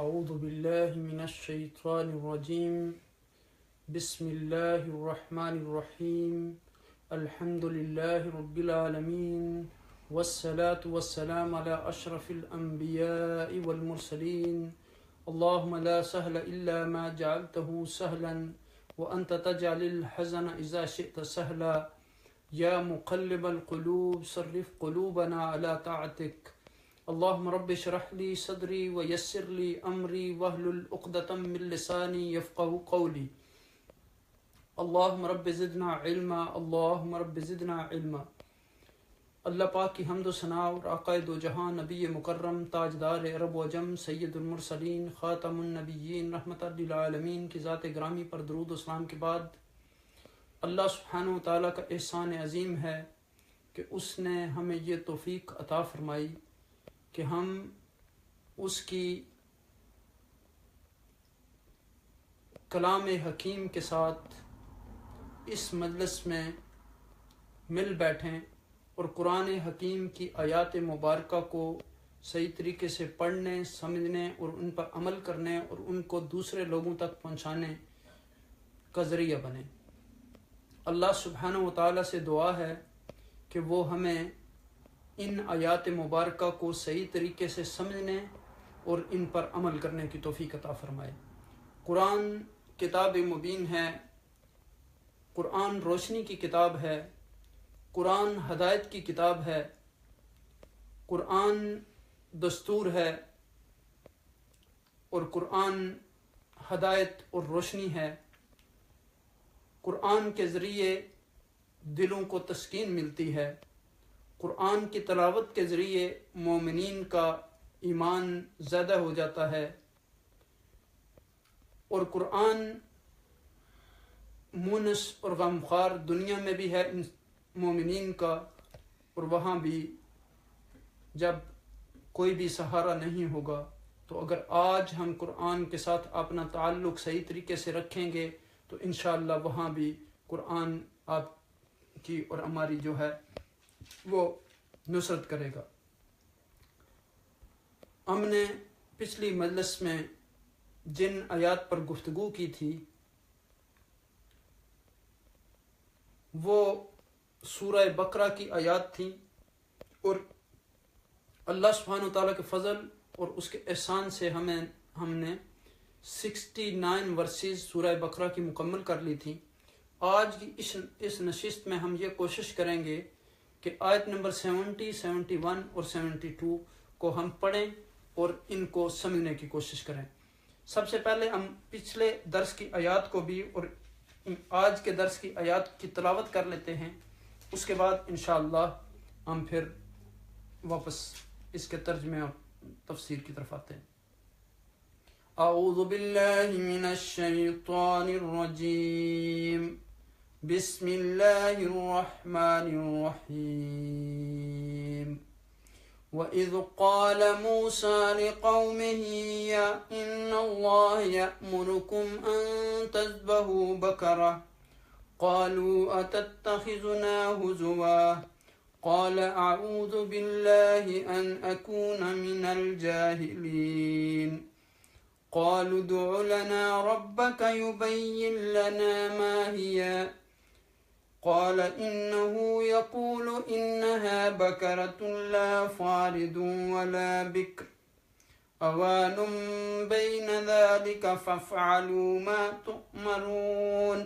اعوذ باللہ من الشیطان الرجیم بسم اللہ الرحمن الرحیم الحمد للہ رب العالمین والصلاة والسلام علی اشرف الانبیاء والمرسلین اللہم لا سہل الا ما جعلته سہلا وانت تجعل الحزن اذا شئت سہلا یا مقلب القلوب صرف قلوبنا علی طاعتک اللهم رب اشرح لي صدري ويسر لي امري واحلل عقدة من لساني يفقهوا قولي اللهم رب زدنا علما اللهم رب زدنا علما۔ اللہ پاک کی حمد و ثنا اور آقائے دو جہاں نبی مکرم تاجدار عرب و عجم سید المرسلین خاتم النبیین رحمت للعالمین کی ذات گرامی پر درود و سلام کے بعد اللہ سبحانہ و تعالیٰ کا احسان عظیم ہے کہ اس نے ہمیں یہ توفیق عطا فرمائی کہ ہم اس کی کلام حکیم کے ساتھ اس مجلس میں مل بیٹھیں اور قرآن حکیم کی آیات مبارکہ کو صحیح طریقے سے پڑھنے، سمجھنے اور ان پر عمل کرنے اور ان کو دوسرے لوگوں تک پہنچانے کا ذریعہ بنے۔ اللہ سبحانہ و تعالیٰ سے دعا ہے کہ وہ ہمیں ان آیات مبارکہ کو صحیح طریقے سے سمجھنے اور ان پر عمل کرنے کی توفیق عطا فرمائے۔ قرآن کتاب مبین ہے، قرآن روشنی کی کتاب ہے، قرآن ہدایت کی کتاب ہے، قرآن دستور ہے اور قرآن ہدایت اور روشنی ہے۔ قرآن کے ذریعے دلوں کو تسکین ملتی ہے، قرآن کی تلاوت کے ذریعے مومنین کا ایمان زیادہ ہو جاتا ہے، اور قرآن مونس اور غمخوار دنیا میں بھی ہے مومنین کا، اور وہاں بھی جب کوئی بھی سہارا نہیں ہوگا تو اگر آج ہم قرآن کے ساتھ اپنا تعلق صحیح طریقے سے رکھیں گے تو انشاءاللہ وہاں بھی قرآن آپ کی اور ہماری جو ہے وہ نصرت کرے گا۔ ہم نے پچھلی مجلس میں جن آیات پر گفتگو کی تھی وہ سورہ بقرہ کی آیات تھیں، اور اللہ سبحانہ وتعالیٰ کے فضل اور اس کے احسان سے ہم نے 69 ورسز سورہ بقرہ کی مکمل کر لی تھی۔ آج کی اس نشست میں ہم یہ کوشش کریں گے کہ آیت نمبر 70، 71 اور 72 کو ہم پڑھیں اور ان کو سمجھنے کی کوشش کریں۔ سب سے پہلے ہم پچھلے درس کی آیات کو بھی اور آج کے درس کی آیات کی تلاوت کر لیتے ہیں، اس کے بعد انشاءاللہ ہم پھر واپس اس کے ترجمے اور تفسیر کی طرف آتے ہیں۔ اعوذ باللہ من الشیطان الرجیم بسم اللہ الرحمن الرحیم وَإِذْ قَالَ مُوسَى لِقَوْمِهِ إِنَّ اللَّهَ يَأْمُرُكُمْ أَن تَذْبَحُوا بَقَرَةً قَالُوا أَتَتَّخِذُنَا هُزُوًا قَالَ أَعُوذُ بِاللَّهِ أَنْ أَكُونَ مِنَ الْجَاهِلِينَ قالوا ادع لنا ربك يبين لنا ما هي قال إنه يقول إنها بكرة لا فارض ولا بكر أوان بين ذلك فافعلوا ما تؤمرون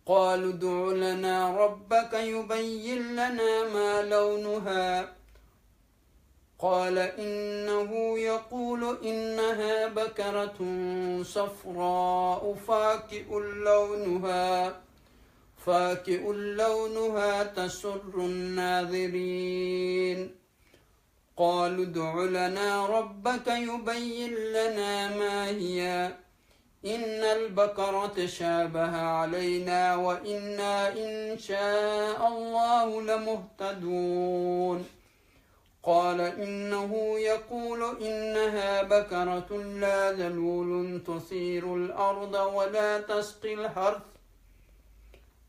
قالوا ادع لنا ربك يبين لنا ما لونها قال إنه يقول إنها بكرة صفراء فاكئ لونها تسر الناظرين قالوا ادع لنا ربك يبين لنا ما هي إن البقرة شابه علينا وإنا إن شاء الله لمهتدون قال إنه يقول إنها بكرة لا ذلول تثير الأرض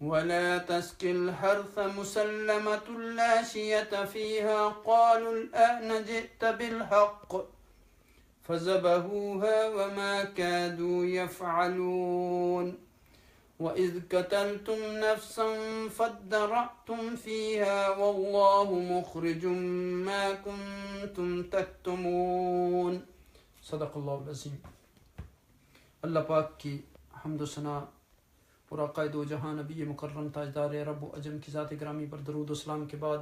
ولا تسقي الحرث مسلمة لا شية فيها قالوا الآن جئت بالحق فذبحوها وما كادوا يفعلون وإذ قتلتم نفسا فادارأتم فيها والله مخرج ما كنتم تكتمون۔ صدق اللہ العظیم۔ اللہ پاک کی حمد و ثنا اور آقا دو جہاں نبی مکرم تاجدار عرب و عجم کی ذات گرامی پر درود و سلام کے بعد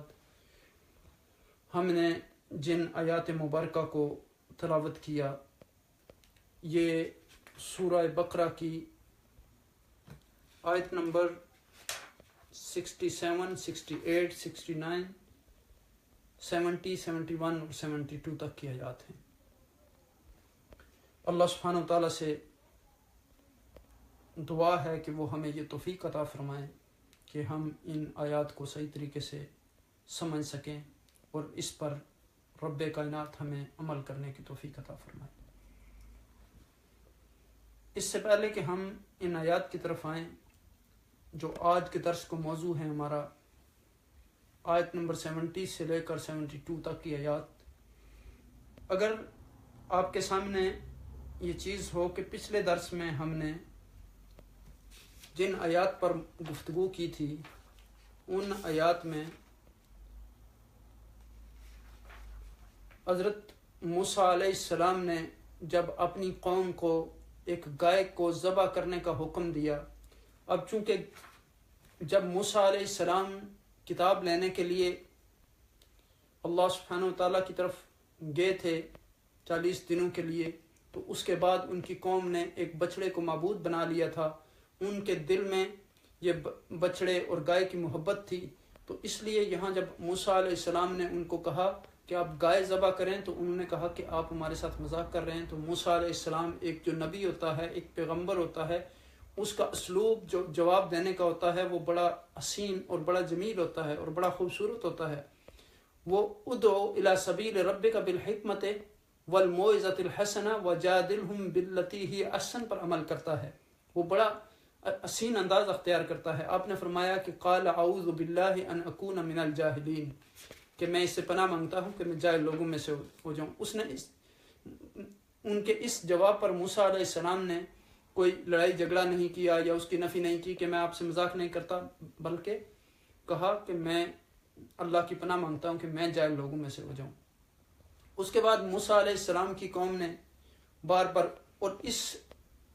ہم نے جن آیات مبارکہ کو تلاوت کیا، یہ سورہ بقرہ کی آیت نمبر 67، 68، 69، 70، 71 اور 72 تک کی آیات ہیں۔ اللہ سبحانہ وتعالیٰ سے دعا ہے کہ وہ ہمیں یہ توفیق عطا فرمائیں کہ ہم ان آیات کو صحیح طریقے سے سمجھ سکیں اور اس پر رب کائنات ہمیں عمل کرنے کی توفیق عطا فرمائیں۔ اس سے پہلے کہ ہم ان آیات کی طرف آئیں، جو آج کے درس کو موضوع ہے ہمارا، آیت نمبر 70 سے لے کر 72 تک کی آیات، اگر آپ کے سامنے یہ چیز ہو کہ پچھلے درس میں ہم نے جن آیات پر گفتگو کی تھی، ان آیات میں حضرت موسیٰ علیہ السلام نے جب اپنی قوم کو ایک گائے کو ذبح کرنے کا حکم دیا، اب چونکہ جب موسیٰ علیہ السلام کتاب لینے کے لیے اللہ سبحانہ وتعالیٰ کی طرف گئے تھے 40 دنوں کے لیے، تو اس کے بعد ان کی قوم نے ایک بچڑے کو معبود بنا لیا تھا۔ ان کے دل میں یہ بچڑے اور گائے کی محبت تھی، تو اس لیے یہاں جب موسیٰ علیہ السلام نے ان کو کہا کہ آپ گائے ذبح کریں، تو انہوں نے کہا کہ آپ ہمارے ساتھ مذاق کر رہے ہیں۔ تو موسیٰ علیہ السلام ایک جو نبی ہوتا ہے، ایک پیغمبر ہوتا ہے، اس کا اسلوب جو جواب دینے کا ہوتا ہے وہ بڑا حسین اور بڑا جمیل ہوتا ہے اور بڑا خوبصورت ہوتا ہے۔ وہ ادعو الی سبیل ربک بالحکمت والموعظۃ الحسنہ وجادلہم باللتی ہی احسن پر عمل کرتا ہے، وہ بڑا حسین انداز اختیار کرتا ہے۔ آپ نے فرمایا کہ قال اعوذ باللہ ان اکون من الجاہلین، کہ میں اس سے پناہ مانگتا ہوں کہ میں جاہل لوگوں میں سے ہو جاؤں۔ اس نے ان کے اس جواب پر موسیٰ علیہ السلام نے کوئی لڑائی جھگڑا نہیں کیا یا اس کی نفی نہیں کی کہ میں آپ سے مذاق نہیں کرتا، بلکہ کہا کہ میں اللہ کی پناہ مانگتا ہوں کہ میں جاہل لوگوں میں سے ہو جاؤں۔ اس کے بعد موسیٰ علیہ السلام کی قوم نے بار بار، اور اس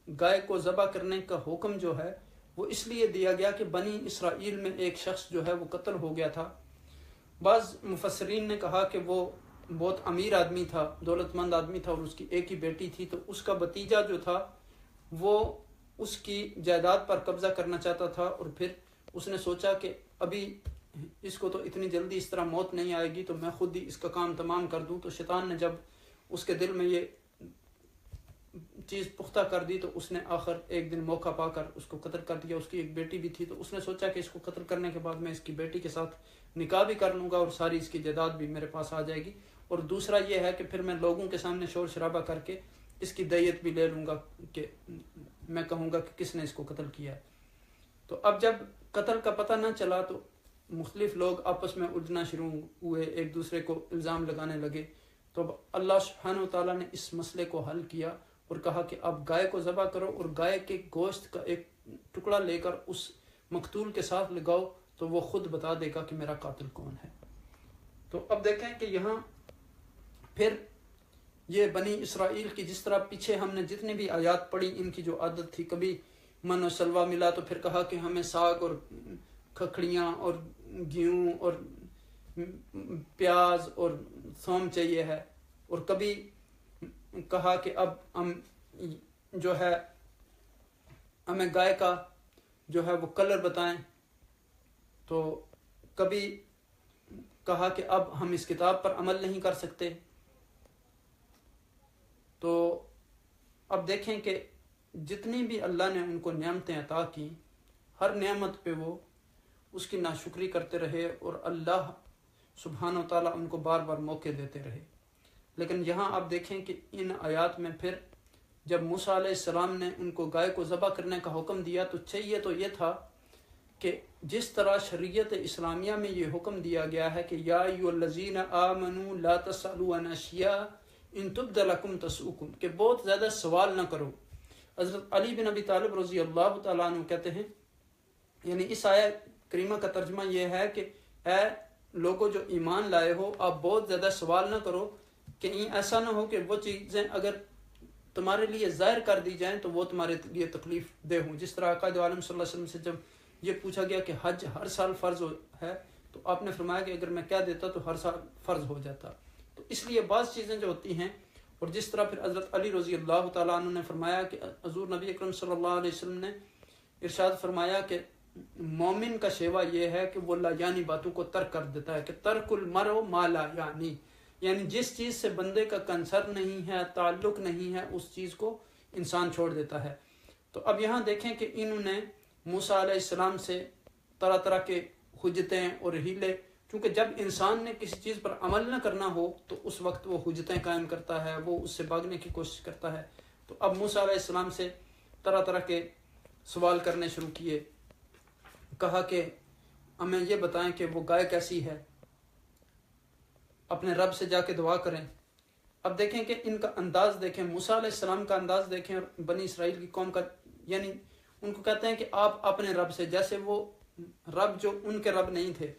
گائے کو ذبح کرنے کا حکم جو ہے وہ اس لیے دیا گیا کہ بنی اسرائیل میں ایک شخص جو ہے وہ قتل ہو گیا تھا۔ بعض مفسرین نے کہا کہ وہ بہت امیر آدمی تھا، دولت مند آدمی تھا، اور اس کی ایک ہی بیٹی تھی، تو اس کا بھتیجا جو تھا وہ اس کی جائیداد پر قبضہ کرنا چاہتا تھا، اور پھر اس نے سوچا کہ ابھی اس کو تو اتنی جلدی اس طرح موت نہیں آئے گی، تو میں خود ہی اس کا کام تمام کر دوں۔ تو شیطان نے جب اس کے دل میں یہ چیز پختہ کر دی، تو اس نے آخر ایک دن موقع پا کر اس کو قتل کر دیا۔ اس کی ایک بیٹی بھی تھی، تو اس نے سوچا کہ اس کو قتل کرنے کے بعد میں اس کی بیٹی کے ساتھ نکاح بھی کر لوں گا اور ساری اس کی جائیداد بھی میرے پاس آ جائے گی، اور دوسرا یہ ہے کہ پھر میں لوگوں کے سامنے شور شرابہ کر کے اس کی دیت بھی لے لوں گا، کہ میں کہوں گا کہ کس نے اس کو قتل کیا ہے۔ تو اب جب قتل کا پتہ نہ چلا تو مختلف لوگ آپس میں الجھنا شروع ہوئے، ایک دوسرے کو الزام لگانے لگے۔ تو اب اللہ سبحانہ وتعالیٰ نے اس مسئلے کو حل کیا اور کہا کہ اب گائے کو ذبح کرو اور گائے کے گوشت کا ایک ٹکڑا لے کر اس مقتول کے ساتھ لگاؤ، تو وہ خود بتا دے گا کہ میرا قاتل کون ہے۔ تو اب دیکھیں کہ یہاں پھر یہ بنی اسرائیل کی، جس طرح پیچھے ہم نے جتنی بھی آیات پڑھی، ان کی جو عادت تھی، کبھی من و سلوہ ملا تو پھر کہا کہ ہمیں ساگ اور کھکڑیاں اور گیہوں اور پیاز اور تھوم چاہیے ہے، اور کبھی کہا کہ اب ہم جو ہے ہمیں گائے کا جو ہے وہ کلر بتائیں، تو کبھی کہا کہ اب ہم اس کتاب پر عمل نہیں کر سکتے۔ تو اب دیکھیں کہ جتنی بھی اللہ نے ان کو نعمتیں عطا کی، ہر نعمت پہ وہ اس کی ناشکری کرتے رہے، اور اللہ سبحانہ و تعالیٰ ان کو بار بار موقع دیتے رہے۔ لیکن یہاں آپ دیکھیں کہ ان آیات میں پھر جب موسیٰ علیہ السلام نے ان کو گائے کو ذبح کرنے کا حکم دیا، تو چاہیے تو یہ تھا کہ جس طرح شریعت اسلامیہ میں یہ حکم دیا گیا ہے کہ یا ایھا الذین آمنوا لا تسألوا عن اشیاء ان تبد لکم تسؤکم، کہ بہت زیادہ سوال نہ کرو۔ حضرت علی بن ابی طالب رضی اللہ تعالیٰ عنہ کہتے ہیں، یعنی اس آیہ کریمہ کا ترجمہ یہ ہے کہ اے لوگوں جو ایمان لائے ہو، آپ بہت زیادہ سوال نہ کرو، کہیں ایسا نہ ہو کہ وہ چیزیں اگر تمہارے لیے ظاہر کر دی جائیں تو وہ تمہارے لیے تکلیف دہ ہوں۔ جس طرح قائد عالم صلی اللہ علیہ وسلم سے جب یہ پوچھا گیا کہ حج ہر سال فرض ہے، تو آپ نے فرمایا کہ اگر میں کہہ دیتا تو ہر سال فرض ہو جاتا۔ تو اس لیے بعض چیزیں جو ہوتی ہیں، اور جس طرح پھر حضرت علی رضی اللہ تعالیٰ عنہ نے فرمایا کہ حضور نبی اکرم صلی اللہ علیہ وسلم نے ارشاد فرمایا کہ مومن کا شیوا یہ ہے کہ وہ لا یعنی باتوں کو ترک کر دیتا ہے، کہ ترک المرء ما لا یعنی جس چیز سے بندے کا کنسرن نہیں ہے، تعلق نہیں ہے، اس چیز کو انسان چھوڑ دیتا ہے۔ تو اب یہاں دیکھیں کہ انہوں نے موسیٰ علیہ السلام سے طرح طرح کے حجتیں اور ہیلے، کیونکہ جب انسان نے کسی چیز پر عمل نہ کرنا ہو تو اس وقت وہ حجتیں قائم کرتا ہے، وہ اس سے بھاگنے کی کوشش کرتا ہے۔ تو اب موسیٰ علیہ السلام سے طرح طرح کے سوال کرنے شروع کیے، کہا کہ ہمیں یہ بتائیں کہ وہ گائے کیسی ہے، اپنے رب سے جا کے دعا کریں۔ اب دیکھیں کہ ان کا انداز دیکھیں، موسیٰ علیہ السلام کا انداز دیکھیں اور بنی اسرائیل کی قوم کا، یعنی ان کو کہتے ہیں کہ آپ اپنے رب سے، جیسے وہ رب جو ان کے رب نہیں تھے۔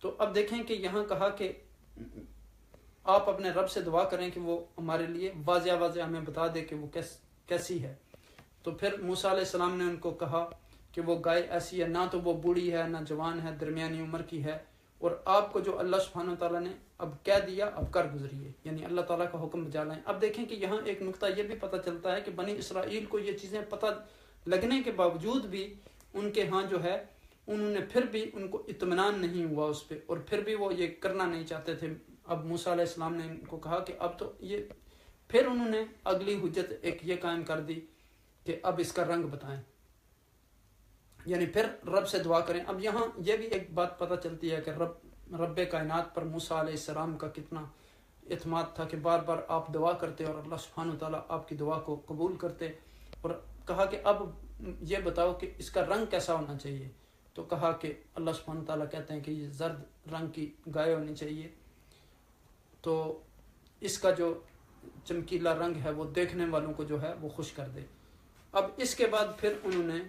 تو اب دیکھیں کہ یہاں کہا کہ آپ اپنے رب سے دعا کریں کہ وہ ہمارے لیے واضح ہمیں بتا دے کہ وہ کیسی ہے۔ تو پھر موسیٰ علیہ السلام نے ان کو کہا کہ وہ گائے ایسی ہے، نہ تو وہ بوڑھی ہے نہ جوان ہے، درمیانی عمر کی ہے، اور آپ کو جو اللہ سبحانہ تعالیٰ نے اب کہہ دیا اب کر گزریے، یعنی اللہ تعالیٰ کا حکم بجا لائیں۔ اب دیکھیں کہ یہاں ایک نقطہ یہ بھی پتہ چلتا ہے کہ بنی اسرائیل کو یہ چیزیں پتہ لگنے کے باوجود بھی ان کے ہاں جو ہے انہوں نے پھر بھی ان کو اطمینان نہیں ہوا اس پہ، اور پھر بھی وہ یہ کرنا نہیں چاہتے تھے۔ اب موسیٰ علیہ السلام نے ان کو کہا کہ اب تو یہ، پھر انہوں نے اگلی حجت ایک یہ قائم کر دی کہ اب اس کا رنگ بتائیں، یعنی پھر رب سے دعا کریں۔ اب یہاں یہ بھی ایک بات پتہ چلتی ہے کہ رب کائنات پر موسیٰ علیہ السلام کا کتنا اعتماد تھا کہ بار بار آپ دعا کرتے اور اللہ سبحانہ تعالیٰ آپ کی دعا کو قبول کرتے، اور کہا کہ اب یہ بتاؤ کہ اس کا رنگ کیسا ہونا چاہیے۔ تو کہا کہ اللہ سبحانہ تعالیٰ کہتے ہیں کہ یہ زرد رنگ کی گائے ہونی چاہیے، تو اس کا جو چمکیلا رنگ ہے وہ دیکھنے والوں کو جو ہے وہ خوش کر دے۔ اب اس کے بعد پھر انہوں نے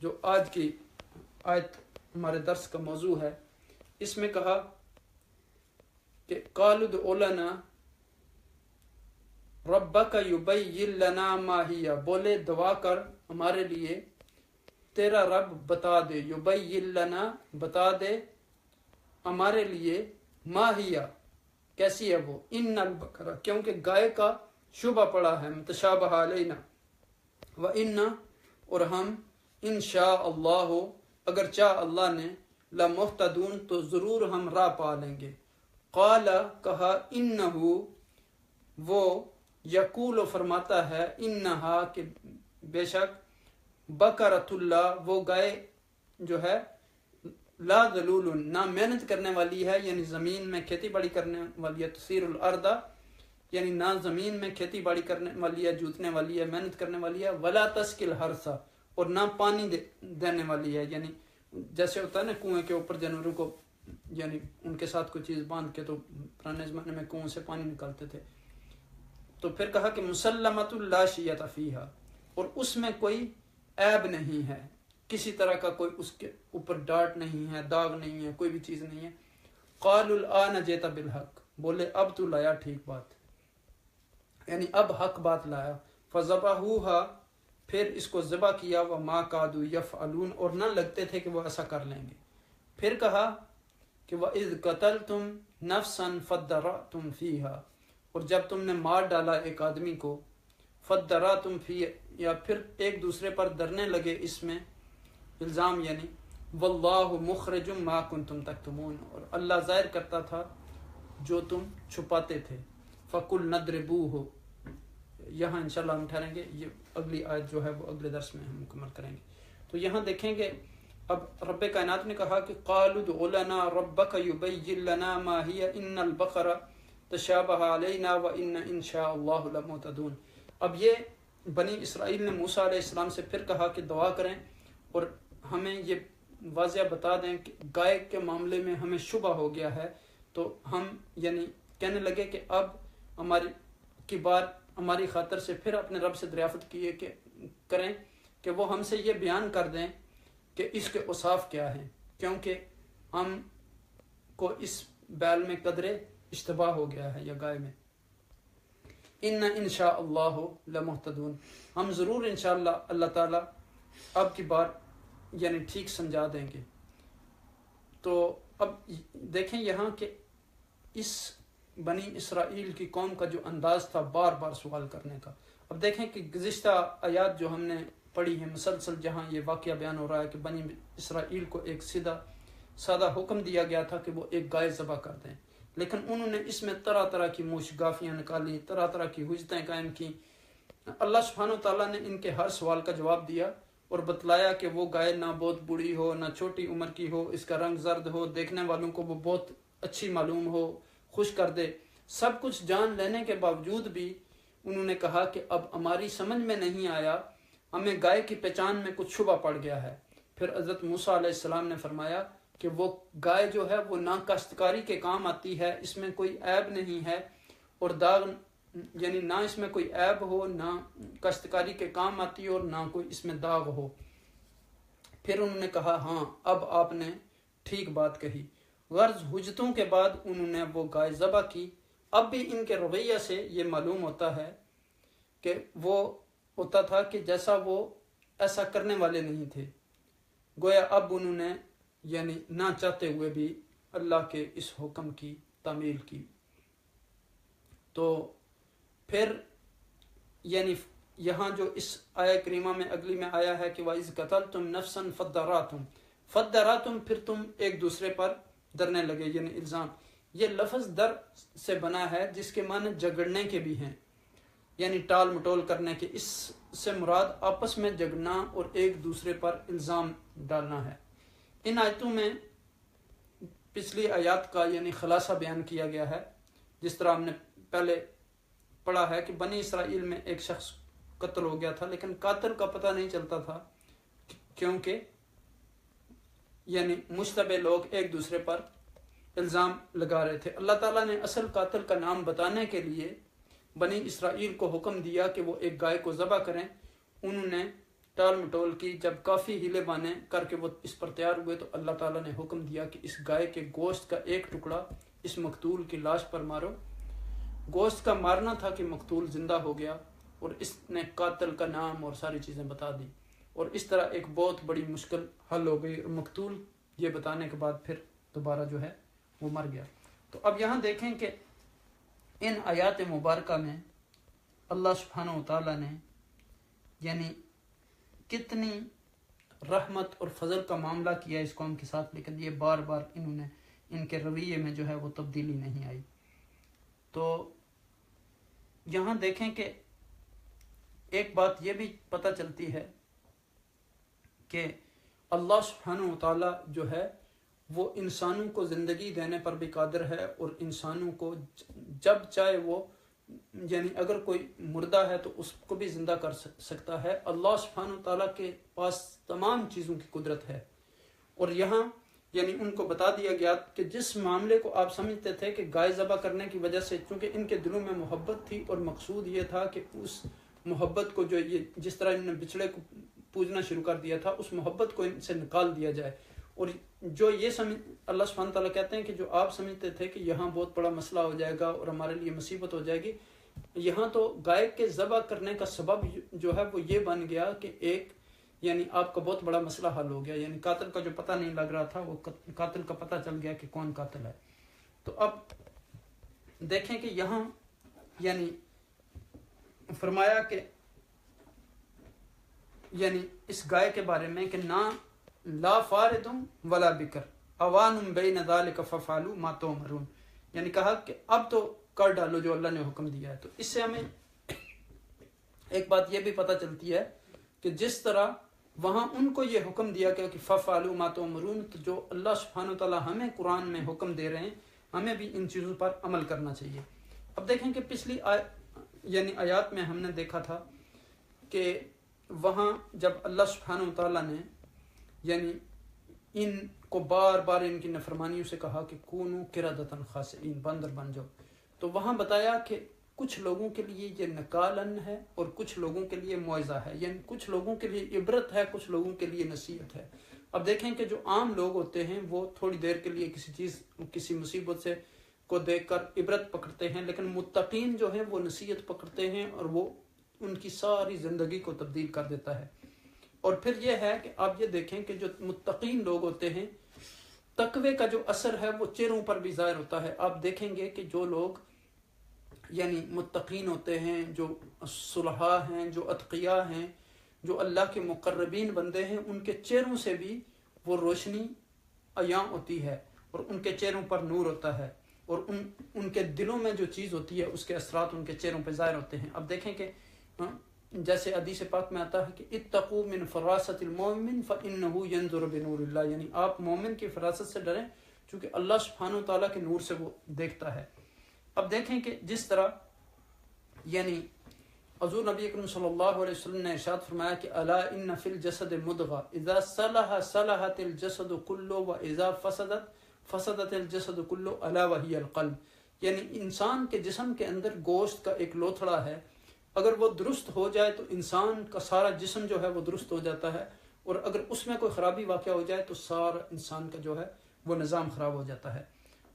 جو آج کی آیت ہمارے درس کا موضوع ہے، اس میں کہا کہ قَالُوا ادْعُ لَنَا رَبَّكَ يُبَيِّن لَنَا مَا هِيَ، بولے دعا کر ہمارے لیے تیرا رب بتا دے، یبین لنا بتا دے ہمارے لیے، ما ہی کیسی ہے وہ، ان البقرہ کیونکہ گائے کا شبہ پڑا ہے، متشابہ علینا، و ان اور ہم انشاء اللہ اگر چاہ اللہ نے، لمہتدون تو ضرور ہم راہ پا لیں گے۔ قال کہا انہو وہ، یقول فرماتا ہے، انہا کہ بے شک، بکرۃ اللہ وہ گائے جو ہے، لا ذلول نہ محنت کرنے والی ہے، یعنی زمین میں کھیتی باڑی کرنے والی ہے، تثیر الارض یعنی نہ زمین میں کھیتی باڑی کرنے والی ہے، جوتنے والی ہے، محنت کرنے والی ہے، ولا تسقی الحرث اور نہ پانی دینے والی ہے، یعنی جیسے ہوتا ہے نا کنویں کے اوپر جانوروں کو، یعنی ان کے ساتھ کوئی چیز باندھ کے، تو پرانے زمانے میں کنویں سے پانی نکالتے تھے۔ تو پھر کہا کہ مسلمۃ لا شیۃ فیہا، اور اس میں کوئی عیب نہیں ہے، کسی طرح کا کوئی اس کے اوپر ڈاٹ نہیں ہے، داغ نہیں ہے، کوئی بھی چیز نہیں ہے۔ قالوا الآن جئت بالحق، بولے اب تو لایا ٹھیک بات، یعنی اب حق بات لایا۔ فذبحوها پھر اس کو ذبح کیا، وما کادوا یفعلون اور نہ لگتے تھے کہ وہ ایسا کر لیں گے۔ پھر کہا کہ وَإِذْ قَتَلْتُمْ نَفْسًا فَادَّرَأْتُمْ فِيهَا اور جب تم نے مار ڈالا ایک آدمی کو، فَادَّرَأْتُمْ فِيهَا یا پھر ایک دوسرے پر ڈرنے لگے، اس میں الزام یعنی واللہ مخرج ما کنتم تکتمون اور اللہ ظاہر کرتا تھا جو تم چھپاتے تھے۔ فَقُلْ نَضْرِبُوهُ یہاں انشاءاللہ ہم ٹھہریں گے، یہ اگلی آیت جو ہے وہ اگلے درس میں ہم مکمل کریں گے۔ تو یہاں دیکھیں گے اب رب کائنات نے کہا کہ قالوا ادْعُ لَنَا رَبَّكَ يُبَيِّن لَنَا مَا هِيَ إِنَّ الْبَقَرَ تَشَابَهَ عَلَيْنَا وَإِنَّ إِنْ شَاءَ اللَّهُ لَمُهْتَدُونَ۔ اب یہ بنی اسرائیل نے موسیٰ علیہ السلام سے پھر کہا کہ دعا کریں اور ہمیں یہ واضح بتا دیں کہ گائے کے معاملے میں ہمیں شبہ ہو گیا ہے، تو ہم یعنی کہنے لگے کہ اب ہماری کی بار ہماری خاطر سے پھر اپنے رب سے دریافت کریں کہ وہ ہم سے یہ بیان کر دیں کہ اس کے اوصاف کیا ہیں، کیونکہ ہم کو اس بیل میں قدرے اشتباہ ہو گیا ہے یا گائے میں۔ انشاء اللہ لمہتدون، ہم ضرور انشاءاللہ اللہ تعالیٰ اب کی بار یعنی ٹھیک سمجھا دیں گے۔ تو اب دیکھیں یہاں کہ اس بنی اسرائیل کی قوم کا جو انداز تھا بار بار سوال کرنے کا، اب دیکھیں کہ گزشتہ آیات جو ہم نے پڑھی ہیں مسلسل، جہاں یہ واقعہ بیان ہو رہا ہے کہ بنی اسرائیل کو ایک سادہ حکم دیا گیا تھا کہ وہ ایک گائے ذبح کر دیں، لیکن انہوں نے اس میں طرح طرح کی موشگافیاں نکالی، طرح طرح کی حجتیں قائم کی۔ اللہ سبحانہ و تعالیٰ نے ان کے ہر سوال کا جواب دیا اور بتلایا کہ وہ گائے نہ بہت بوڑھی ہو، نہ چھوٹی عمر کی ہو، اس کا رنگ زرد ہو، دیکھنے والوں کو وہ بہت اچھی معلوم ہو، خوش کر دے۔ سب کچھ جان لینے کے باوجود بھی انہوں نے کہا کہ اب ہماری سمجھ میں نہیں آیا، ہمیں گائے کی پہچان میں کچھ شبہ پڑ گیا ہے۔ پھر حضرت موسیٰ علیہ السلام نے فرمایا کہ وہ گائے جو ہے وہ نہ کاشتکاری کے کام آتی ہے، اس میں کوئی عیب نہیں ہے، اور داغ یعنی نہ اس میں کوئی عیب ہو، نہ کاشتکاری کے کام آتی اور نہ کوئی اس میں داغ ہو۔ پھر انہوں نے کہا ہاں اب آپ نے ٹھیک بات کہی۔ غرض حجتوں کے بعد انہوں نے وہ گائے ذبح کی۔ اب بھی ان کے رویہ سے یہ معلوم ہوتا ہے کہ وہ ہوتا تھا کہ جیسا وہ ایسا کرنے والے نہیں تھے، گویا اب انہوں نے یعنی نہ چاہتے ہوئے بھی اللہ کے اس حکم کی تعمیل کی۔ تو پھر یعنی یہاں جو اس آیہ کریمہ میں اگلی میں آیا ہے کہ وَإِذْ قَتَلْتُمْ نَفْسًا فَادَّرَأْتُمْ پھر تم ایک دوسرے پر ڈرنے لگے، یعنی الزام۔ یہ لفظ در سے بنا ہے جس کے معنی جھگڑنے کے بھی ہیں، یعنی ٹال مٹول کرنے کے۔ اس سے مراد آپس میں جھگڑنا اور ایک دوسرے پر الزام ڈالنا ہے۔ ان آیتوں میں پچھلی آیات کا یعنی خلاصہ بیان کیا گیا ہے، جس طرح ہم نے پہلے پڑھا ہے کہ بنی اسرائیل میں ایک شخص قتل ہو گیا تھا، لیکن قاتل کا پتہ نہیں چلتا تھا کیونکہ یعنی مشتبہ لوگ ایک دوسرے پر الزام لگا رہے تھے۔ اللہ تعالیٰ نے اصل قاتل کا نام بتانے کے لیے بنی اسرائیل کو حکم دیا کہ وہ ایک گائے کو ذبح کریں۔ انہوں نے ٹال مٹول کی، جب کافی ہیلے بانے کر کے وہ اس پر تیار ہوئے تو اللہ تعالیٰ نے حکم دیا کہ اس گائے کے گوشت کا ایک ٹکڑا اس مقتول کی لاش پر مارو۔ گوشت کا مارنا تھا کہ مقتول زندہ ہو گیا، اور اس نے قاتل کا نام اور ساری چیزیں بتا دی، اور اس طرح ایک بہت بڑی مشکل حل ہو گئی، اور مقتول یہ بتانے کے بعد پھر دوبارہ جو ہے وہ مر گیا۔ تو اب یہاں دیکھیں کہ ان آیات مبارکہ میں اللہ سبحانہ و تعالیٰ نے یعنی کتنی رحمت اور فضل کا معاملہ کیا اس قوم کے ساتھ، لیکن یہ بار بار انہوں نے ان کے رویے میں جو ہے وہ تبدیلی نہیں آئی۔ تو یہاں دیکھیں کہ ایک بات یہ بھی پتہ چلتی ہے کہ اللہ سبحانہ و تعالیٰ جو ہے وہ انسانوں کو زندگی دینے پر بھی قادر ہے، اور انسانوں کو جب چاہے وہ یعنی اگر کوئی مردہ ہے تو اس کو بھی زندہ کر سکتا ہے۔ اللہ سبحانہ و تعالیٰ کے پاس تمام چیزوں کی قدرت ہے، اور یہاں یعنی ان کو بتا دیا گیا کہ جس معاملے کو آپ سمجھتے تھے کہ گائے ذبح کرنے کی وجہ سے، چونکہ ان کے دلوں میں محبت تھی اور مقصود یہ تھا کہ اس محبت کو جو یہ جس طرح انہوں نے بچڑے کو پوجنا شروع کر دیا تھا اس محبت کو ان سے نکال دیا جائے، اور جو یہ اللہ سبحانہ تعالیٰ کہتے ہیں کہ جو آپ سمجھتے تھے کہ یہاں بہت بڑا مسئلہ ہو جائے گا اور ہمارے لیے مصیبت ہو جائے گی، یہاں تو گائے کے ذبح کرنے کا سبب جو ہے وہ یہ بن گیا کہ ایک یعنی آپ کا بہت بڑا مسئلہ حل ہو گیا، یعنی قاتل کا جو پتہ نہیں لگ رہا تھا وہ قاتل کا پتہ چل گیا کہ کون قاتل ہے۔ تو اب دیکھیں کہ یہاں یعنی فرمایا کہ یعنی اس گائے کے بارے میں کہ نہ لا فاردم ولا بکر اوان بین ذالک ففعلوا ما تؤمرون، یعنی کہا کہ اب تو کر ڈالو جو اللہ نے حکم دیا ہے۔ تو اس سے ہمیں ایک بات یہ بھی پتہ چلتی ہے کہ جس طرح وہاں ان کو یہ حکم دیا گیا کہ ففعلوا ما تؤمرون، تو جو اللہ سبحانہ وتعالیٰ ہمیں قرآن میں حکم دے رہے ہیں ہمیں بھی ان چیزوں پر عمل کرنا چاہیے۔ اب دیکھیں کہ پچھلی یعنی آیات میں ہم نے دیکھا تھا کہ وہاں جب اللہ سبحانہ وتعالیٰ نے یعنی ان کو بار بار ان کی نافرمانیوں سے کہا کہ کونوا قردۃ خاسئین، بندر بن جاؤ، تو وہاں بتایا کہ کچھ لوگوں کے لیے یہ نکالن ہے اور کچھ لوگوں کے لیے موعظہ ہے، یعنی کچھ لوگوں کے لیے عبرت ہے، کچھ لوگوں کے لیے نصیحت ہے۔ اب دیکھیں کہ جو عام لوگ ہوتے ہیں وہ تھوڑی دیر کے لیے کسی مصیبت سے کو دیکھ کر عبرت پکڑتے ہیں، لیکن متقین جو ہیں وہ نصیحت پکڑتے ہیں اور وہ ان کی ساری زندگی کو تبدیل کر دیتا ہے۔ اور پھر یہ ہے کہ آپ یہ دیکھیں کہ جو متقین لوگ ہوتے ہیں، تقوی کا جو اثر ہے وہ چہروں پر بھی ظاہر ہوتا ہے۔ آپ دیکھیں گے کہ جو لوگ یعنی متقین ہوتے ہیں، جو صلحاء ہیں، جو اتقیاء ہیں، جو اللہ کے مقربین بندے ہیں، ان کے چہروں سے بھی وہ روشنی عیاں ہوتی ہے اور ان کے چہروں پر نور ہوتا ہے، اور ان کے دلوں میں جو چیز ہوتی ہے اس کے اثرات ان کے چہروں پہ ظاہر ہوتے ہیں۔ اب دیکھیں کہ جیسے حدیث پاک میں آتا ہے کہ اتقوا من فراست المؤمن فانه ينظر بنور اللہ، یعنی آپ مومن کی فراست سے ڈریں چونکہ اللہ سبحانہ وتعالیٰ کے نور سے وہ دیکھتا ہے۔ اب دیکھیں کہ جس طرح یعنی حضور نبی اکرم صلی اللہ علیہ وسلم نے ارشاد فرمایا کہ الا ان فی الجسد مضغہ اذا صلح صلحت الجسد کلہ واذا فسدت فسدت الجسد کلہ الا وہی القلب، یعنی انسان کے جسم کے اندر گوشت کا ایک لوتھڑا ہے، اگر وہ درست ہو جائے تو انسان کا سارا جسم جو ہے وہ درست ہو جاتا ہے، اور اگر اس میں کوئی خرابی واقع ہو جائے تو سارا انسان کا جو ہے وہ نظام خراب ہو جاتا ہے۔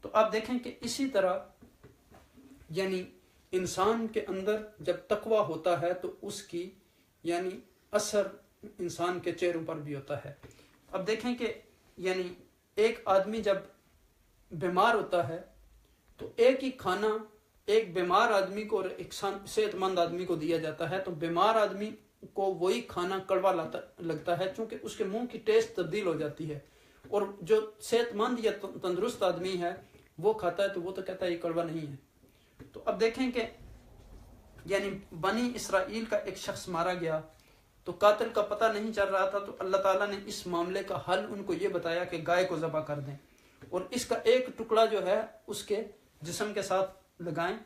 تو آپ دیکھیں کہ اسی طرح یعنی انسان کے اندر جب تقوی ہوتا ہے تو اس کی یعنی اثر انسان کے چہروں پر بھی ہوتا ہے۔ اب دیکھیں کہ یعنی ایک آدمی جب بیمار ہوتا ہے تو ایک ہی کھانا ایک بیمار آدمی کو اور ایک صحت مند آدمی کو دیا جاتا ہے، تو بیمار آدمی کو وہی کھانا کڑوا لگتا ہے چونکہ اس کے منہ کی ٹیسٹ تبدیل ہو جاتی ہے، اور جو صحت مند یا تندرست آدمی ہے وہ کھاتا ہے تو وہ تو کہتا ہے یہ کڑوا نہیں ہے۔ تو اب دیکھیں کہ یعنی بنی اسرائیل کا ایک شخص مارا گیا تو قاتل کا پتہ نہیں چل رہا تھا، تو اللہ تعالیٰ نے اس معاملے کا حل ان کو یہ بتایا کہ گائے کو ذبح کر دیں اور اس کا ایک ٹکڑا جو ہے اس کے جسم کے ساتھ لگائیں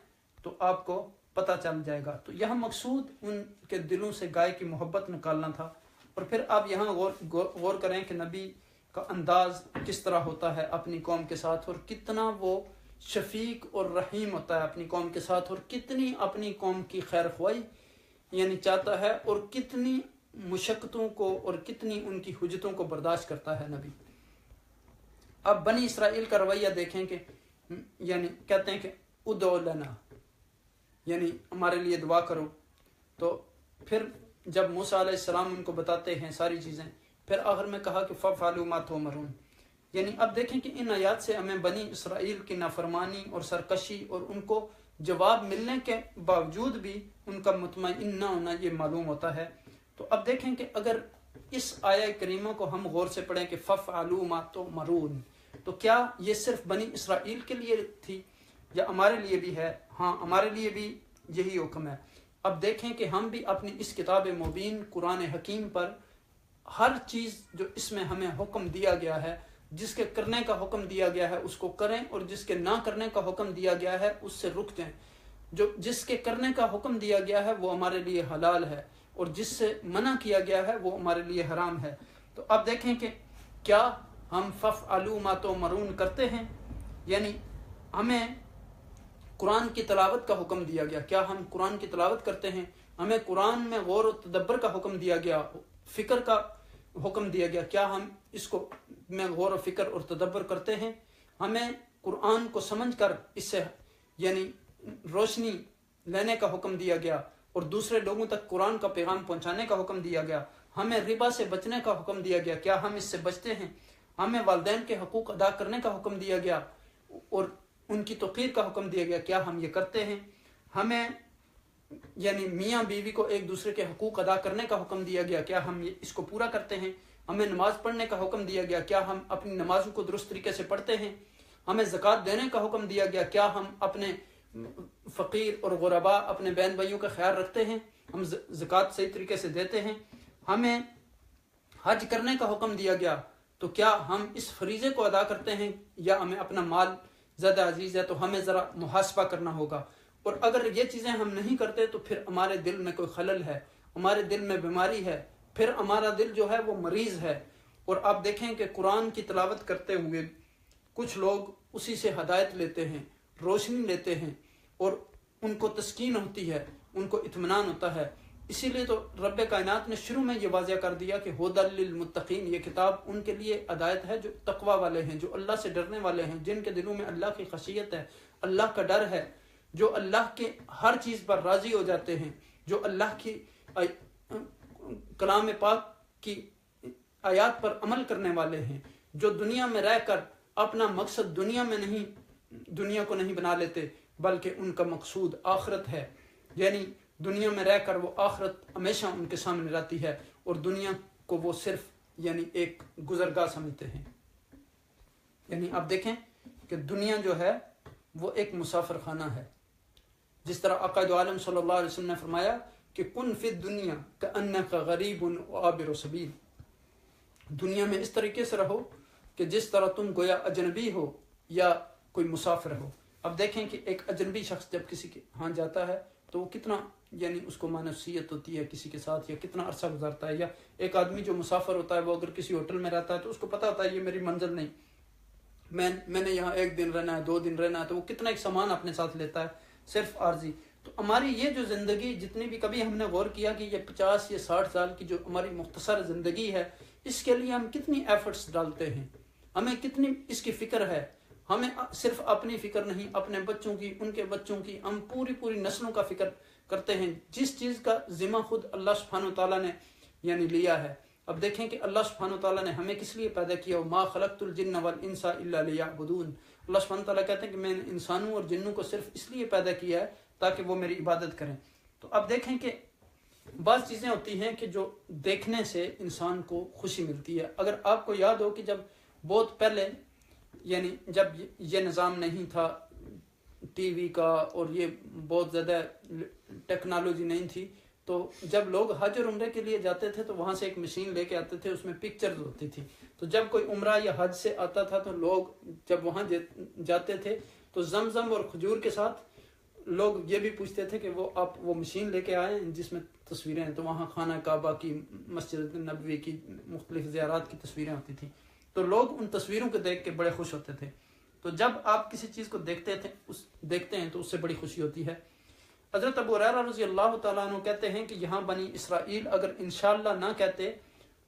تو آپ کو پتہ چل جائے گا۔ تو یہاں مقصود ان کے دلوں سے گائے کی محبت نکالنا تھا۔ اور پھر آپ یہاں غور کریں کہ نبی کا انداز کس طرح ہوتا ہے اپنی قوم کے ساتھ، اور کتنا وہ شفیق اور رحیم ہوتا ہے اپنی قوم کے ساتھ، اور کتنی اپنی قوم کی خیر خواہی یعنی چاہتا ہے، اور کتنی مشقتوں کو اور کتنی ان کی حجتوں کو برداشت کرتا ہے نبی۔ اب بنی اسرائیل کا رویہ دیکھیں کہ یعنی کہتے ہیں کہ ادعو لنا، یعنی ہمارے لیے دعا کرو، تو پھر جب موسیٰ علیہ السلام ان کو بتاتے ہیں ساری چیزیں، پھر آخر میں کہا کہ فَفْعَلُوا مَا تُؤْمَرُونَ، یعنی اب دیکھیں کہ ان آیات سے ہمیں بنی اسرائیل کی نافرمانی اور سرکشی اور ان کو جواب ملنے کے باوجود بھی ان کا مطمئن نہ ہونا یہ معلوم ہوتا ہے۔ تو اب دیکھیں کہ اگر اس آیہ کریمہ کو ہم غور سے پڑھیں کہ فَفْعَلُوا مَا تُؤْمَرُونَ، تو کیا یہ صرف بنی اسرائیل کے لیے تھی یا ہمارے لیے بھی ہے؟ ہاں، ہمارے لیے بھی یہی حکم ہے۔ اب دیکھیں کہ ہم بھی اپنی اس کتاب مبین قرآن حکیم پر ہر چیز جو اس میں ہمیں حکم دیا گیا ہے، جس کے کرنے کا حکم دیا گیا ہے اس کو کریں، اور جس کے نہ کرنے کا حکم دیا گیا ہے اس سے رک جائیں۔ جس کے کرنے کا حکم دیا گیا ہے وہ ہمارے لیے حلال ہے، اور جس سے منع کیا گیا ہے وہ ہمارے لیے حرام ہے۔ تو اب دیکھیں کہ کیا ہم فَفْعَلُوا مَا تُؤْمَرُونَ کرتے ہیں؟ یعنی ہمیں قرآن کی تلاوت کا حکم دیا گیا، کیا ہم قرآن کی تلاوت کرتے ہیں؟ ہمیں قرآن میں غور و تدبر کا حکم دیا گیا، فکر کا حکم دیا گیا، کیا ہم اس کو میں غور و فکر اور تدبر کرتے ہیں؟ ہمیں قرآن کو سمجھ کر اس سے یعنی روشنی لینے کا حکم دیا گیا اور دوسرے لوگوں تک قرآن کا پیغام پہنچانے کا حکم دیا گیا۔ ہمیں ربا سے بچنے کا حکم دیا گیا، کیا ہم اس سے بچتے ہیں؟ ہمیں والدین کے حقوق ادا کرنے کا حکم دیا گیا اور ان کی توقیر کا حکم دیا گیا، کیا ہم یہ کرتے ہیں؟ ہمیں یعنی میاں بیوی کو ایک دوسرے کے حقوق ادا کرنے کا حکم دیا گیا، کیا ہم اس کو پورا کرتے ہیں؟ ہمیں نماز پڑھنے کا حکم دیا گیا، کیا ہم اپنی نمازوں کو درست طریقے سے پڑھتے ہیں؟ ہمیں زکوٰۃ دینے کا حکم دیا گیا، کیا ہم اپنے فقیر اور غربا اپنے بہن بھائیوں کا خیال رکھتے ہیں؟ ہم زکوٰۃ صحیح طریقے سے دیتے ہیں؟ ہمیں حج کرنے کا حکم دیا گیا، تو کیا ہم اس فریضے کو ادا کرتے ہیں یا ہمیں اپنا مال زیادہ عزیز ہے؟ تو ہمیں ذرا محاسبہ کرنا ہوگا، اور اگر یہ چیزیں ہم نہیں کرتے تو پھر ہمارے دل میں کوئی خلل ہے، ہمارے دل میں بیماری ہے، پھر ہمارا دل جو ہے وہ مریض ہے۔ اور آپ دیکھیں کہ قرآن کی تلاوت کرتے ہوئے کچھ لوگ اسی سے ہدایت لیتے ہیں، روشنی لیتے ہیں، اور ان کو تسکین ہوتی ہے، ان کو اطمینان ہوتا ہے۔ اسی لیے تو رب کائنات نے شروع میں یہ واضح کر دیا کہ ہدی للمتقین، یہ کتاب ان کے لیے ہدایت ہے جو تقوی والے ہیں، جو اللہ سے ڈرنے والے ہیں، جن کے دلوں میں اللہ کی خشیت ہے، اللہ کا ڈر ہے، جو اللہ کے ہر چیز پر راضی ہو جاتے ہیں، جو اللہ کی کلام پاک کی آیات پر عمل کرنے والے ہیں، جو دنیا میں رہ کر اپنا مقصد دنیا کو نہیں بنا لیتے، بلکہ ان کا مقصود آخرت ہے، یعنی دنیا میں رہ کر وہ آخرت ہمیشہ ان کے سامنے رہتی ہے، اور دنیا کو وہ صرف یعنی ایک گزرگاہ سمجھتے ہیں۔ یعنی آپ دیکھیں کہ دنیا جو ہے وہ ایک مسافر خانہ ہے، جس طرح آقا دو عالم صلی اللہ علیہ وسلم نے فرمایا کہ کن فی الدنیا کأنک غریب وعابر سبیل، دنیا میں اس طریقے سے رہو کہ جس طرح تم گویا اجنبی ہو یا کوئی مسافر ہو۔ اب دیکھیں کہ ایک اجنبی شخص جب کسی کے ہاں جاتا ہے تو وہ کتنا یعنی اس کو مانوسیت ہوتی ہے کسی کے ساتھ، یا کتنا عرصہ گزارتا ہے، یا ایک آدمی جو مسافر ہوتا ہے وہ اگر کسی ہوٹل میں رہتا ہے تو اس کو پتہ ہوتا ہے یہ میری منزل نہیں، میں نے یہاں 1 دن رہنا ہے، 2 دن رہنا ہے، تو وہ کتنا ایک سامان اپنے ساتھ لیتا ہے صرف عارضی۔ تو ہماری یہ جو زندگی جتنی بھی کبھی ہم نے غور کیا کہ یہ 50 یا 60 سال کی جو ہماری مختصر زندگی ہے، اس کے لیے ہم کتنی ایفرٹس ڈالتے ہیں، ہمیں کتنی اس کی فکر ہے، ہمیں صرف اپنی فکر نہیں، اپنے بچوں کی، ان کے بچوں کی، ہم پوری نسلوں کا فکر کرتے ہیں، جس چیز کا ذمہ خود اللہ سبحانہ وتعالیٰ نے یعنی لیا ہے۔ اب دیکھیں کہ اللہ سبحانہ وتعالیٰ نے ہمیں کس لیے پیدا کیا، ما خلقت الجن والانس الا لیعبدون، اللہ سبحانہ وتعالیٰ کہتے ہیں کہ میں نے انسانوں اور جنوں کو صرف اس لیے پیدا کیا ہے تاکہ وہ میری عبادت کریں۔ تو اب دیکھیں کہ بعض چیزیں ہوتی ہیں کہ جو دیکھنے سے انسان کو خوشی ملتی ہے۔ اگر آپ کو یاد ہو کہ جب بہت پہلے یعنی جب یہ نظام نہیں تھا ٹی وی کا اور یہ بہت زیادہ ٹیکنالوجی نہیں تھی، تو جب لوگ حج اور عمرے کے لیے جاتے تھے تو وہاں سے ایک مشین لے کے آتے تھے، اس میں پکچرز ہوتی تھی، تو جب کوئی عمرہ یا حج سے آتا تھا تو لوگ جب وہاں جاتے تھے تو زمزم اور کھجور کے ساتھ لوگ یہ بھی پوچھتے تھے کہ آپ وہ مشین لے کے آئیں جس میں تصویریں ہیں، تو وہاں خانہ کعبہ کی، مسجد نبوی کی، مختلف زیارات کی تصویریں ہوتی تھیں، تو لوگ ان تصویروں کو دیکھ کے بڑے خوش ہوتے تھے۔ تو جب آپ کسی چیز کو دیکھتے ہیں تو اس سے بڑی خوشی ہوتی ہے۔ حضرت ابو ہریرہ رضی اللہ تعالیٰ عنہ کہتے ہیں کہ یہاں بنی اسرائیل اگر انشاءاللہ نہ کہتے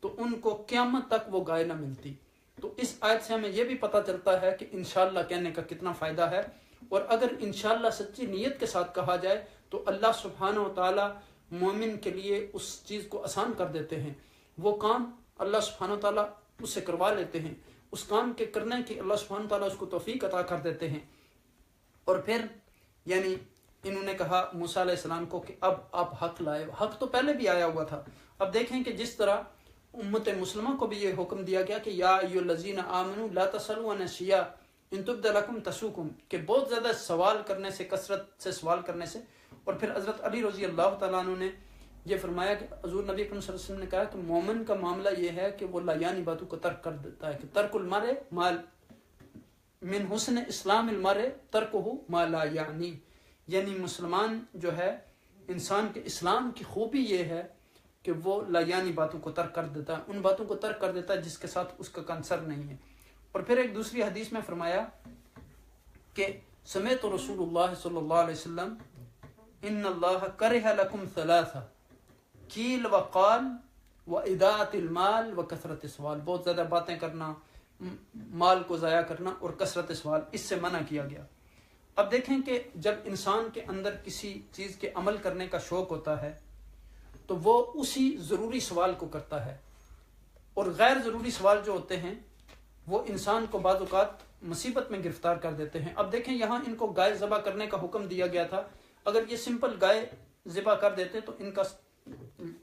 تو ان کو قیامت تک وہ گائے نہ ملتی۔ تو اس آیت سے ہمیں یہ بھی پتہ چلتا ہے کہ انشاءاللہ کہنے کا کتنا فائدہ ہے، اور اگر انشاءاللہ سچی نیت کے ساتھ کہا جائے تو اللہ سبحانہ و تعالیٰ مومن کے لیے اس چیز کو آسان کر دیتے ہیں، وہ کام اللہ سبحانہ و تعالیٰ اس سے کروا لیتے ہیں، اس کام کے کرنے کی اللہ سبحانہ و تعالیٰ اس کو توفیق عطا کر دیتے ہیں۔ اور پھر یعنی انہوں نے کہا موسیٰ علیہ السلام کو کہ اب آپ حق لائے، حق تو پہلے بھی آیا ہوا تھا۔ اب دیکھیں کہ جس طرح امت مسلمہ کو بھی یہ حکم دیا گیا کہ یا ایھا الذین آمنوا لا تسألوا عن اشیاء ان تبد لکم تسؤکم، کہ بہت زیادہ سوال کرنے سے، کثرت سے سوال کرنے سے۔ اور پھر حضرت علی رضی اللہ تعالیٰ عنہ نے یہ فرمایا کہ حضور نبی اکرم صلی اللہ علیہ وسلم نے کہا کہ مومن کا معاملہ یہ ہے کہ وہ لا یعنی باتوں کو ترک کر دیتا ہے، کہ ترک المرء مال من حسن اسلام المرء ترکہ ما لا یعنی مسلمان جو ہے انسان کے اسلام کی خوبی یہ ہے کہ وہ لا یعنی باتوں کو ترک کر دیتا ہے، ان باتوں کو ترک کر دیتا ہے جس کے ساتھ اس کا کنسر نہیں ہے۔ اور پھر ایک دوسری حدیث میں فرمایا کہ سمعت رسول اللہ صلی اللہ علیہ وسلم ان اللہ کرہ لکم ثلاثہ قیل وقال واضاعت المال وکثرت السؤال، بہت زیادہ باتیں کرنا، مال کو ضائع کرنا اور کثرت سوال، اس سے منع کیا گیا۔ اب دیکھیں کہ جب انسان کے اندر کسی چیز کے عمل کرنے کا شوق ہوتا ہے تو وہ اسی ضروری سوال کو کرتا ہے، اور غیر ضروری سوال جو ہوتے ہیں وہ انسان کو بعض اوقات مصیبت میں گرفتار کر دیتے ہیں۔ اب دیکھیں یہاں ان کو گائے ذبح کرنے کا حکم دیا گیا تھا، اگر یہ سمپل گائے ذبح کر دیتے تو ان کا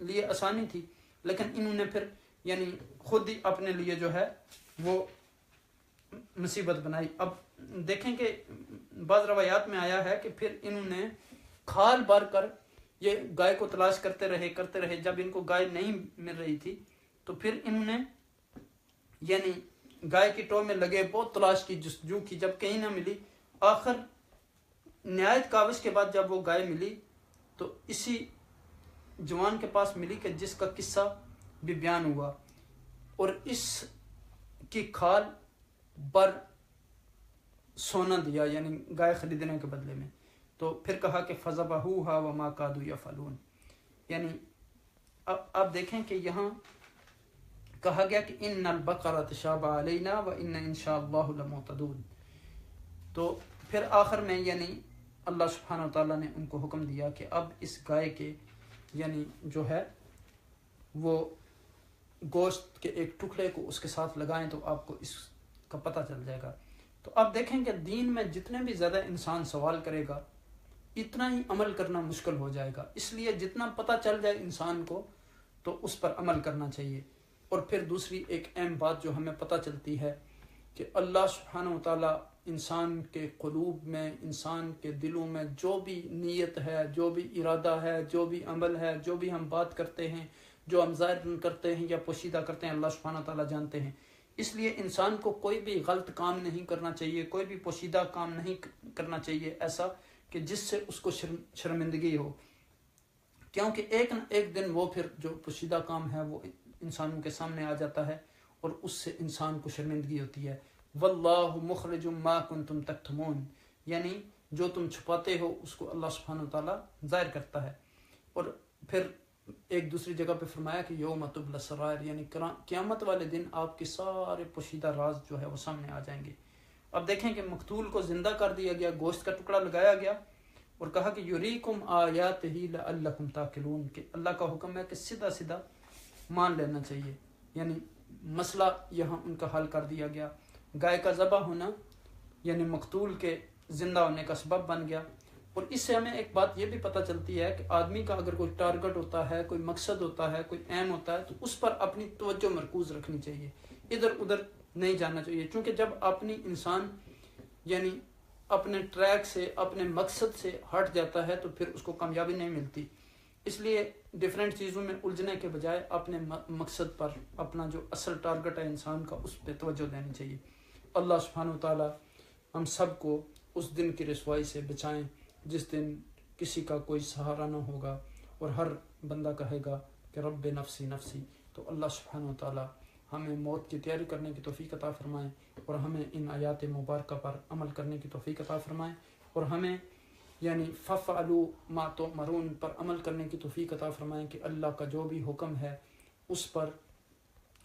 لیے آسانی تھی، لیکن انہوں نے پھر یعنی خود ہی اپنے لیے جو ہے وہ مصیبت بنائی۔ اب دیکھیں کہ بعض روایات میں آیا ہے کہ پھر انہوں نے کھال بھر کر یہ گائے کو تلاش کرتے رہے، جب ان کو گائے نہیں مل رہی تھی تو پھر انہوں نے یعنی گائے کی ٹو میں لگے، بہت تلاش کی، جستجو کی، جب کہیں نہ ملی، آخر نہایت کاوش کے بعد جب وہ گائے ملی تو اسی جوان کے پاس ملی کہ جس کا قصہ بھی بیان ہوا، اور اس کی کھال بر سونا دیا، یعنی گائے خریدنے کے بدلے میں۔ تو پھر کہا کہ فَذَبَحُوهَا وَمَا كَادُوا يَفْعَلُونَ، یعنی اب دیکھیں کہ یہاں کہا گیا کہ ان البقرہ تشابہ علینا و ان انشاء اللہ لمہتدون، تو پھر آخر میں یعنی اللہ سبحانہ وتعالیٰ نے ان کو حکم دیا کہ اب اس گائے کے یعنی جو ہے وہ گوشت کے ایک ٹکڑے کو اس کے ساتھ لگائیں تو آپ کو اس کا پتہ چل جائے گا۔ تو اب دیکھیں کہ دین میں جتنے بھی زیادہ انسان سوال کرے گا اتنا ہی عمل کرنا مشکل ہو جائے گا، اس لیے جتنا پتہ چل جائے انسان کو تو اس پر عمل کرنا چاہیے۔ اور پھر دوسری ایک اہم بات جو ہمیں پتہ چلتی ہے کہ اللہ سبحانہ وتعالیٰ انسان کے قلوب میں، انسان کے دلوں میں جو بھی نیت ہے، جو بھی ارادہ ہے، جو بھی عمل ہے، جو بھی ہم بات کرتے ہیں، جو ہم ظاہر کرتے ہیں یا پوشیدہ کرتے ہیں، اللہ سبحانہ وتعالیٰ جانتے ہیں۔ اس لیے انسان کو کوئی بھی غلط کام نہیں کرنا چاہیے، کوئی بھی پوشیدہ کام نہیں کرنا چاہیے ایسا کہ جس سے اس کو شرمندگی ہو، کیونکہ ایک نہ ایک دن وہ پھر جو پوشیدہ کام ہے وہ انسانوں کے سامنے آ جاتا ہے اور اس سے انسان کو شرمندگی ہوتی ہے۔ واللہ مخرج ما کنتم تکتمون، یعنی جو تم چھپاتے ہو اس کو اللہ سبحانہ وتعالیٰ ظاہر کرتا ہے۔ اور پھر ایک دوسری جگہ پہ فرمایا کہ یوم تبلی السرائر، یعنی قیامت والے دن آپ کے سارے پوشیدہ راز جو ہے وہ سامنے آ جائیں گے۔ اب دیکھیں کہ مقتول کو زندہ کر دیا گیا، گوشت کا ٹکڑا لگایا گیا اور کہا کہ یریکم آیاتہ لعلکم تعقلون، کہ اللہ کا حکم ہے کہ سیدھا سیدھا مان لینا چاہیے، یعنی مسئلہ یہاں ان کا حل کر دیا گیا۔ گائے کا ذبح ہونا یعنی مقتول کے زندہ ہونے کا سبب بن گیا۔ اور اس سے ہمیں ایک بات یہ بھی پتہ چلتی ہے کہ آدمی کا اگر کوئی ٹارگٹ ہوتا ہے، کوئی مقصد ہوتا ہے، کوئی ایم ہوتا ہے تو اس پر اپنی توجہ مرکوز رکھنی چاہیے، ادھر ادھر نہیں جانا چاہیے، چونکہ جب اپنی انسان یعنی اپنے ٹریک سے، اپنے مقصد سے ہٹ جاتا ہے تو پھر اس کو کامیابی نہیں ملتی۔ اس لیے ڈیفرنٹ چیزوں میں الجھنے کے بجائے اپنے مقصد پر، اپنا جو اصل ٹارگٹ ہے انسان کا، اس پہ توجہ دینی چاہیے۔ اللہ سبحانہ وتعالیٰ ہم سب کو اس دن کی رسوائی سے بچائیں جس دن کسی کا کوئی سہارا نہ ہوگا اور ہر بندہ کہے گا کہ رب نفسی نفسی۔ تو اللہ سبحانہ وتعالیٰ ہمیں موت کی تیاری کرنے کی توفیق عطا فرمائیں اور ہمیں ان آیات مبارکہ پر عمل کرنے کی توفیق عطا فرمائیں اور ہمیں یعنی فَفْعَلُوا مَا تُؤْمَرُونَ پر عمل کرنے کی توفیق عطا فرمائیں کہ اللہ کا جو بھی حکم ہے اس پر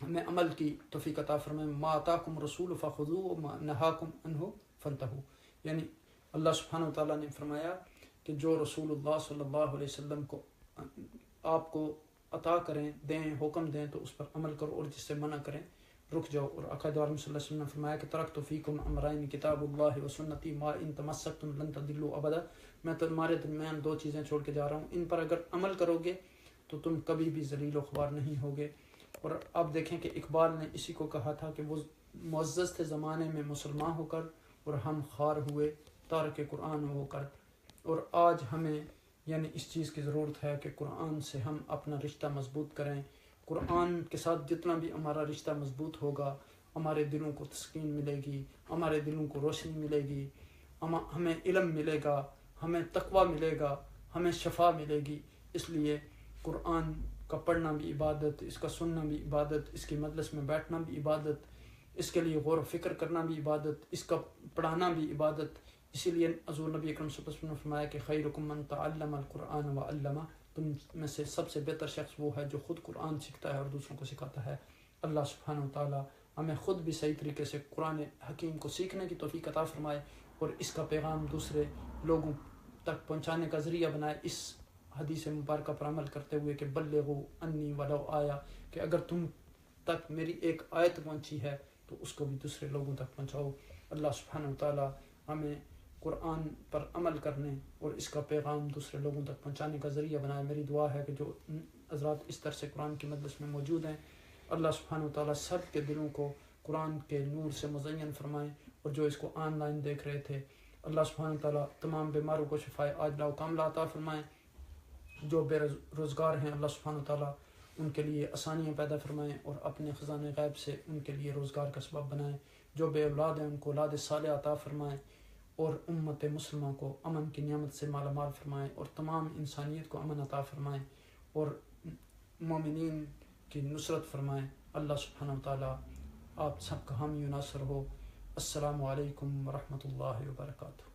ہمیں عمل کی توفیق عطا فرمائیں۔ مَا آتَاكُمْ الرَّسُولُ فَخُذُوهُ وَمَا نَهَاكُمْ عَنْهُ فَانْتَهُوا، یعنی اللہ سبحانہ وتعالیٰ نے فرمایا کہ جو رسول اللہ صلی اللہ علیہ وسلم کو آپ کو عطا کریں، دیں، حکم دیں تو اس پر عمل کرو اور جس سے منع کریں رک جاؤ۔ اور آقا دو عالم صلی اللہ علیہ وسلم نے فرمایا کہ ترکت فیکم امرین کتاب اللہ و سنتی ما ان تمسکتم لن تضلوا ابدا، میں تمہارے درمیان دو چیزیں چھوڑ کے جا رہا ہوں، ان پر اگر عمل کرو گے تو تم کبھی بھی ذلیل و خوار نہیں ہوگے۔ اور اب دیکھیں کہ اقبال نے اسی کو کہا تھا کہ وہ معزز تھے زمانے میں مسلمان ہو کر اور ہم خوار ہوئے تارک قرآن ہو کر۔ اور آج ہمیں یعنی اس چیز کی ضرورت ہے کہ قرآن سے ہم اپنا رشتہ مضبوط کریں۔ قرآن کے ساتھ جتنا بھی ہمارا رشتہ مضبوط ہوگا ہمارے دلوں کو تسکین ملے گی، ہمارے دلوں کو روشنی ملے گی، ہمیں علم ملے گا، ہمیں تقوی ملے گا، ہمیں شفا ملے گی۔ اس لیے قرآن کا پڑھنا بھی عبادت، اس کا سننا بھی عبادت، اس کی مجلس میں بیٹھنا بھی عبادت، اس کے لیے غور و فکر کرنا بھی عبادت، اس کا پڑھانا بھی عبادت۔ اسی لیے حضور نبی اکرم صلی اللہ علیہ وسلم نے فرمایا کہ خیرکم من تعلم القرآن وعلمہ، تم میں سے سب سے بہتر شخص وہ ہے جو خود قرآن سیکھتا ہے اور دوسروں کو سکھاتا ہے۔ اللہ سبحانہ وتعالیٰ ہمیں خود بھی صحیح طریقے سے قرآن حکیم کو سیکھنے کی توفیق عطا فرمائے اور اس کا پیغام دوسرے لوگوں تک پہنچانے کا ذریعہ بنائے، اس حدیث مبارکہ پر عمل کرتے ہوئے کہ بلغوا انی ولو آیا، کہ اگر تم تک میری ایک آیت پہنچی ہے تو اس کو بھی دوسرے لوگوں تک پہنچاؤ۔ اللہ سبحانہ وتعالیٰ ہمیں قرآن پر عمل کرنے اور اس کا پیغام دوسرے لوگوں تک پہنچانے کا ذریعہ بنائے۔ میری دعا ہے کہ جو حضرات اس طرح سے قرآن کی مجلس میں موجود ہیں، اللہ سبحانہ وتعالیٰ سب کے دلوں کو قرآن کے نور سے مزین فرمائیں، اور جو اس کو آن لائن دیکھ رہے تھے اللہ سبحانہ وتعالیٰ تمام بیماروں کو شفائے عاجلہ و کاملہ عطا فرمائیں۔ جو بے روزگار ہیں اللہ سبحانہ وتعالیٰ ان کے لیے آسانیاں پیدا فرمائیں اور اپنے خزانے غیب سے ان کے لیے روزگار کا سبب بنائیں۔ جو بے اولاد ہیں ان کو اولاد صالح عطا فرمائیں اور امت مسلمہ کو امن کی نعمت سے مالا مال فرمائیں اور تمام انسانیت کو امن عطا فرمائیں اور مومنین کی نصرت فرمائیں۔ اللہ سبحانہ وتعالیٰ آپ سب کا حامی و ناصر ہو۔ السلام علیکم ورحمۃ اللہ وبرکاتہ۔